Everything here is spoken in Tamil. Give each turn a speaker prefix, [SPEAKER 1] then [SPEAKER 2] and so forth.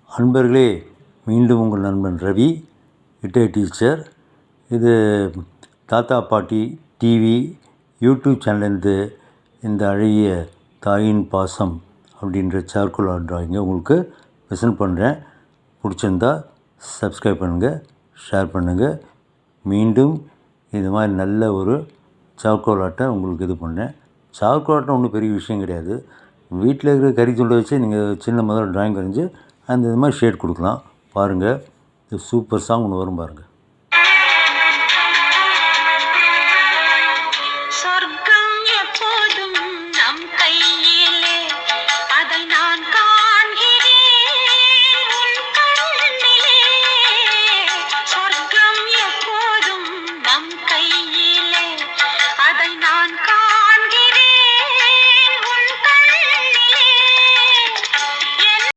[SPEAKER 1] அன்பர்களே, மீண்டும் உங்கள் நண்பன் ரவி, ரிட்டையர்ட் டீச்சர். இது தாத்தா பாட்டி டிவி யூடியூப் சேனல்லேருந்து இந்த அழகிய தாயின் பாசம் அப்படின்ற சார்கோல் ஆர்ட் ட்ராயிங்கை உங்களுக்கு ப்ரெசென்ட் பண்ணுறேன். பிடிச்சிருந்தா சப்ஸ்கிரைப் பண்ணுங்கள், ஷேர் பண்ணுங்கள். மீண்டும் இது மாதிரி நல்ல ஒரு சார்கோல் ஆர்ட்டை உங்களுக்கு இது பண்ணேன். சார்கோல் ஆர்ட்னா ஒன்றும் பெரிய விஷயம் கிடையாது. வீட்டில் இருக்கிற கறி துண்டை வச்சு நீங்கள் சின்ன முதல்ல ட்ராயிங் வரைஞ்சி அந்த இது மாதிரி ஷேட் கொடுக்கலாம். பாருங்கள், இது சூப்பர் சாங் ஒன்று வரும் பாருங்கள்.